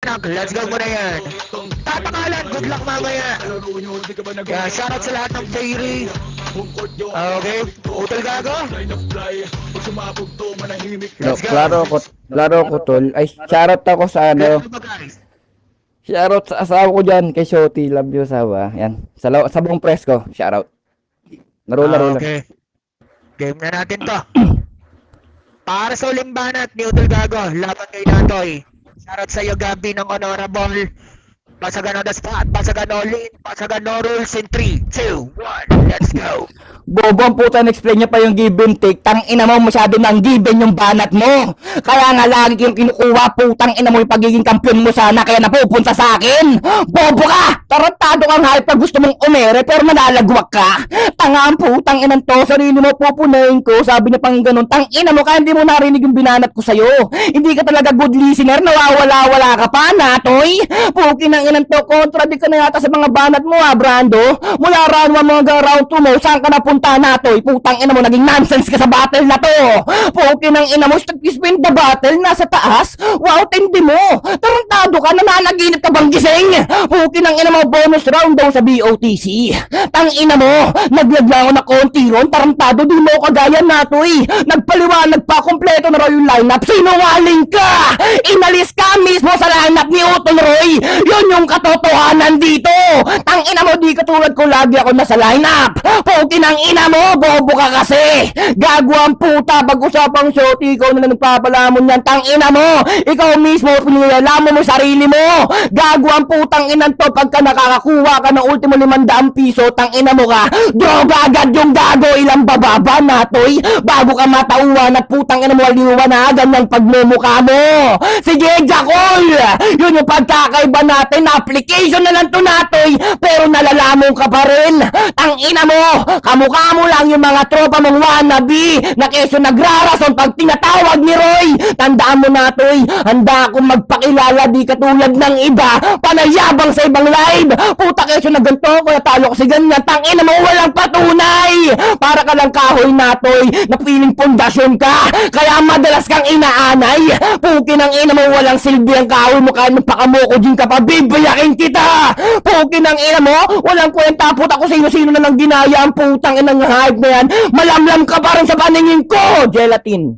anak. Let's go muna yan. Tatakalan, good luck mamaya. Yeah, shoutout sa lahat ng Fairy. Okay, Utol Gago. Let's go. Klaro ko tol. Ay, shoutout ako sa ano. Let's go guys. Shoutout sa asawa ko dyan, kay Shoti. Love you, asawa. Yan. Sa buong press ko, shoutout. Laro lang. Okay. Game na natin to. Para sa uling banat ni Utol Gago, laban kay Natoy. Shoutout sa iyo, Gabi ng Honorable. Pasagan on the spot, pasagan all in, pasagan no rules in 3, 2, 1, let's go. Bobo ang puta, na-explain niya pa yung give and take. Tang ina mo, masyado nang given yung banat mo. Kaya nga lagi yung kinukuha, putang ina mo yung pagiging kampiyon mo sana, kaya napupunta sa akin. Bobo ka! Tarantado kang hype pag gusto mong umere, pero malalagwak ka. Tanga ang putang inang to, sarili mo pupunayin ko. Sabi niya pang ganun, tang ina mo, kaya hindi mo narinig yung binanat ko sa'yo. Hindi ka talaga good listener, nawawala-wala ka pa, Natoy. Pukin ang inang to, contradict ka na yata sa mga banat mo, Brando. Mula round 1 mga round 2 mo, saan ka napunta, Natoy? Putang ina mo, naging nonsense ka sa battle na to. Pukin ang ina mo, spin the battle, nasa taas. Wow, tindi mo. Tarantado ka, nananaginip ka bang gising? Pukin ang ina mo, bonus round daw sa BOTC. Tang ina mo, naglag na ako na konti ron, tarantado, di mo kagaya, Natoy. Nagpaliwanag pa, kompleto na raw yung lineup. Sinungaling ka! Inalis ka mismo sa lineup ni Utol Roy. Yun yung katotohanan dito. Tang ina mo, di katulad ko lagi ako nasa lineup. Pukin ang ina mo, bobo ka kasi. Gago ang puta, pag-usapang Shoti, ikaw na nagpapalamon yan. Tang ina mo, ikaw mismo, pinilalaman mo sarili mo. Gago ang putang inan to, pagka nakakakuha ka ng ultimo 500 piso, tang ina mo ka, droga agad yung gago, ilang bababa, Natoy, bago ka matauhan at putang ina mo, aliwanagan ng pagmumukha mo. Sige, Jackol, yun yung pagkakaiba natin, application na lang to, Natoy, pero nalalamon ka pa rin. Tang ina mo, kamukha mo lang yung mga tropa mong wannabe na keso nagrarason pag tinatawag ni Roy. Tandaan mo, Natoy, handa akong magpakilala, di katulad ng iba, panayabang sa ibang live. Puta, keso na ganito, kaya talo kasi ganyan. Tang ina mo, walang patunay. Para ka lang kahoy, Natoy, na piling pundasyon ka, kaya madalas kang inaanay. Pukin ang ina mo, walang silbi ang kahoy mo, kahit magpakamoko din ka pa, bibiyakin kita. Pukin ang ina mo, walang kwenta, puta ko sino-sino na lang ginaya ang putang inang hype na yan. Malamlam ka pa rin sa paningin ko, Gelatin.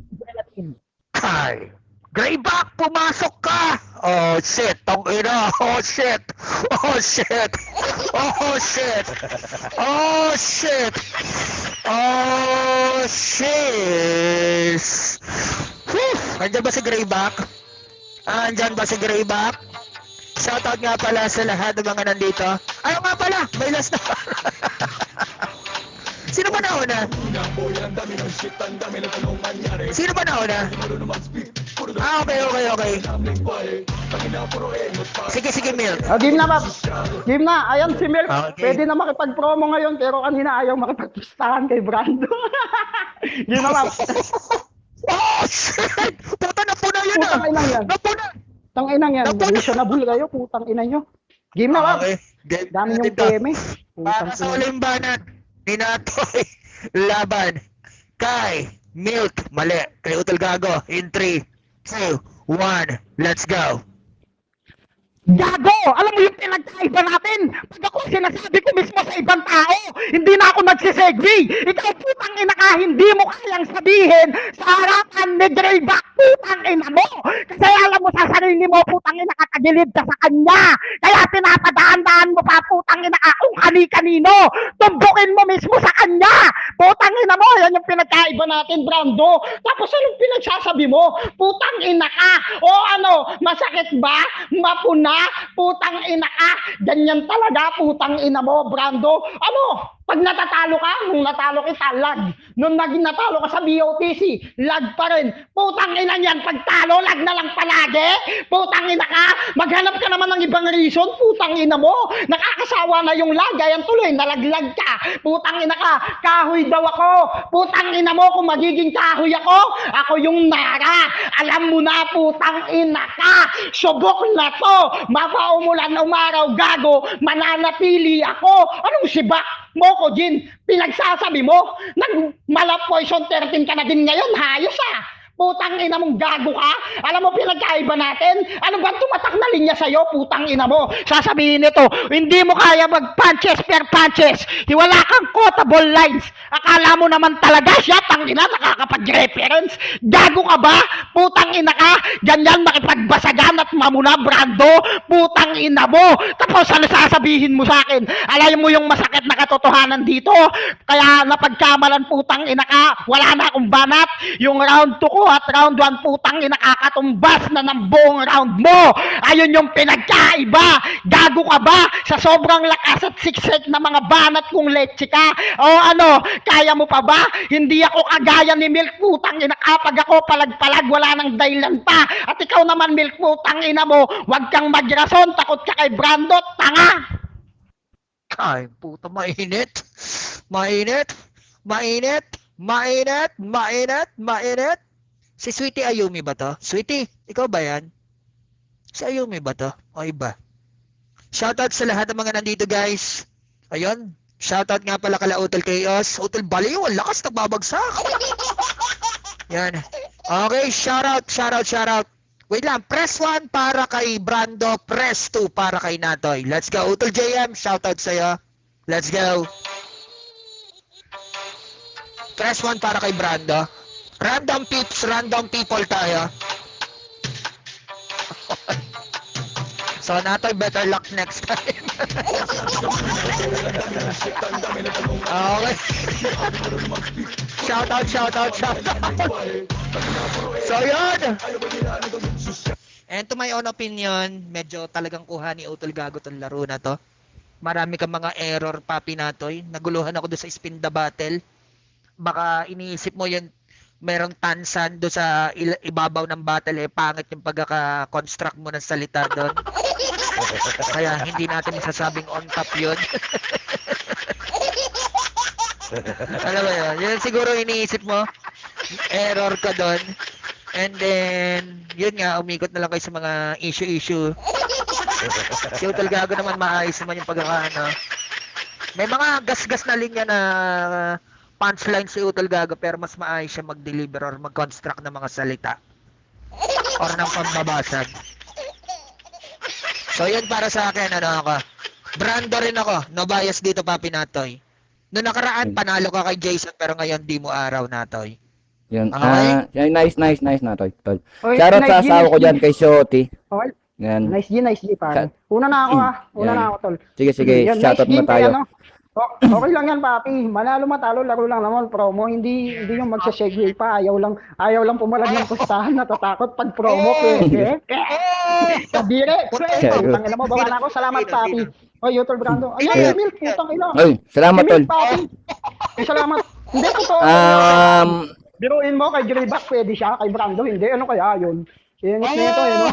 Ay, Greyback, pumasok ka! Oh shit, tong ina, oh shit, oh shit, oh shit, oh shit, oh shit. Whew. Andyan ba si Greyback? Andyan ba si Greyback? Shoutout nga pala sa lahat ng mga nandito. Ayaw nga pala, may last na. Sino ba nauna? Sino ba nauna? Okay. Sige, Milk. Game na, Maps. Game na. Ayan si Milk. Okay. Pwede na makipag-promo ngayon, pero kanina ayaw makipag-pustahan kay Brando. Game na, Maps. Oh, shit! Puta, napuna yun ah! Putang inang yan. Napuna! Putang inang yan. Napuna! Reasonable kayo, putang ina nyo. Game na, Maps. Okay. Game Dami natin yung to. PM eh. Para sa uling banat, ni Natoy, laban kay Milk, mali, kay Utol Gago, in 3, 2, 1, let's go! Gago! Alam mo yung pinagkaiba natin? Pag ako sinasabi ko mismo sa ibang tao, hindi na ako nagsisegue. Ikaw putang ina ka, hindi mo kayang sabihin sa harapan ni Greyback, putang ina mo. Kasi alam mo sa sarili mo, putang ina ka, tagilid ka sa kanya. Kaya pinapadaan-daan mo pa, putang ina ka, kung kani-kanino. Tumbukin mo mismo sa kanya. Putang ina mo, yan yung pinagkaiba natin, Brando. Tapos anong pinagsasabi mo? Putang ina ka. O ano, masakit ba? Mapuna? Putang ina ka, ganyan talaga, putang ina mo, Brando. Ano, pag natatalo ka, nung natalo kita, lag. Nung naging natalo ka sa BOTC, lag pa rin. Putang ina niyan, pag talo, lag na lang palagi. Putang ina ka, maghanap ka naman ng ibang reason, putang ina mo. Nakakasawa na yung lag, ayan tuloy, nalaglag ka. Putang ina ka, kahoy daw ako. Putang ina mo, kung magiging kahoy ako yung Nara. Alam mo na, putang ina ka, subok na to. Mapaumulan umaraw, gago, mananatili ako. Anong sibak mo ko, Jin? Pinagsasabi mo? Nag-mala poison 13 ka na din ngayon, hayos ah. Putang ina mong gago ka? Alam mo pinagkaiba natin? Ano ba tumatak na linya sa'yo? Putang ina mo. Sasabihin nito, hindi mo kaya mag-punches per punches. Wala kang quotable lines. Akala mo naman talaga siya, tangina, nakakapag-reference. Gago ka ba? Putang ina ka? Ganyan makipagbasagan at mamuna, Brando? Putang ina mo. Tapos ano sasabihin mo sa akin? Alam mo yung masakit na katotohanan dito? Kaya napagkamalan putang ina ka, wala na akong banat. Yung round 2 ko at round 1 putang ina kakatumbas na ng buong round mo. Ayun yung pinagkaiba. Gago ka ba? Sa sobrang lakas at siksik na mga banat kong leche ka. O ano, kaya mo pa ba? Hindi ako kagaya ni Milk putang ina kapag ako palag-palag wala nang dahilan pa. At ikaw naman Milk putang ina mo, wag kang magrason, takot ka kay Brando, tanga. Ay, puta, mainit. Mainit. Mainit. Mainit. Mainit. Mainit. Si Sweetie Ayumi ba to? Sweetie, ikaw ba yan? Si Ayumi ba to? O iba? Shoutout sa lahat ng mga nandito guys. Ayun. Shoutout nga pala kala Utel Chaos. Utel Baliw, ang lakas nagbabagsak. Yan. Okay, shoutout. Wait lang, press 1 para kay Brando, press 2 para kay Natoy. Let's go. Utel JM, shoutout sa'yo. Let's go. Press 1 para kay Brando. Random peeps, random people tayo. So, Natoy, better luck next time. Okay. Shoutout. So, yun. And to my own opinion, medyo talagang kuha ni Utol Gago tong laro na to. Marami kang mga error, Papi Natoy. Naguluhan ako doon sa spin the battle. Baka iniisip mo yun, merong tansan doon sa ibabaw ng battle, pangit yung pagkaka-construct mo ng salita doon. Kaya hindi natin masasabing on top yun. Alam mo yun? Yun siguro iniisip mo, error ka doon. And then, yun nga, umikot na lang kayo sa mga issue. Si Utol Gago naman maayos naman yung pagkakaano. May mga gas-gas na linya na punchline si Utol Gago pero mas maayos siya mag-deliver or mag-construct ng mga salita or ng pambabasag. So yun para sa akin, ano ako, Brando rin ako, no bias dito Papi Natoy. Noong nakaraan panalo ka kay Jason pero ngayon di mo araw Natoy. Yun. Okay. Nice na to. Tol. Oy, Shoutout sa nice, asawa ko nice. dyan kay Shoti. Okay. Yan. Nice G, pare. Una na ako Una Yan. na ako, tol. Sige, Yan, shoutout nice mo game tayo. kaya, no? Okay lang yan, papi. Manalo matalo, laro lang naman promo. Hindi yung magsa-segue pa. Ayaw lang pumalag ng pustahan, natatakot pag promo. Kabire. Putang ina mo, bawa na ako. Salamat, papi. Oy, Utol Brando. Ay, Milk, putang ina. Ay, salamat tol. Milk, papi. Ay, salamat. Hindi ko to. Biruin mo kay Greyback, pwede siya. Kay Brando, hindi. Ano kaya yun? Ingat nito, yun, no?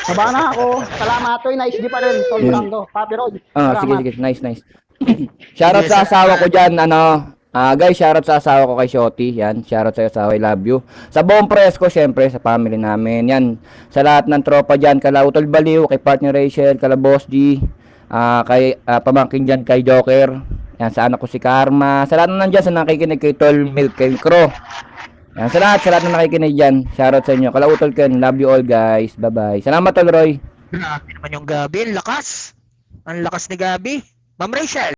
Baba na ako. Salamat, Toy. Nice di pa rin. Tol Brando. Papi Rod. Sige. Nice. Shoutout sa asawa ko dyan, guys, shoutout sa asawa ko kay Shoti. Yan, shoutout sa asawa, I love you. Sa buong press ko, syempre, sa family namin. Yan, sa lahat ng tropa dyan, kala Utol Baliw, kay partner Rachel, kala Boss G, kay pamangkin dyan, kay Joker. Yan, sa anak ko si Karma. Sa lahat na nandyan, sa nakikinig kay Tol Milk, kay Crow. Yan, sa lahat na nakikinig dyan, shoutout sa inyo. Kala Utol Ken, love you all guys. Bye-bye. Salamat Tol Roy. Grabe naman yung Gabi, ang lakas. Ang lakas ni Gabi. Ma'am Rachel.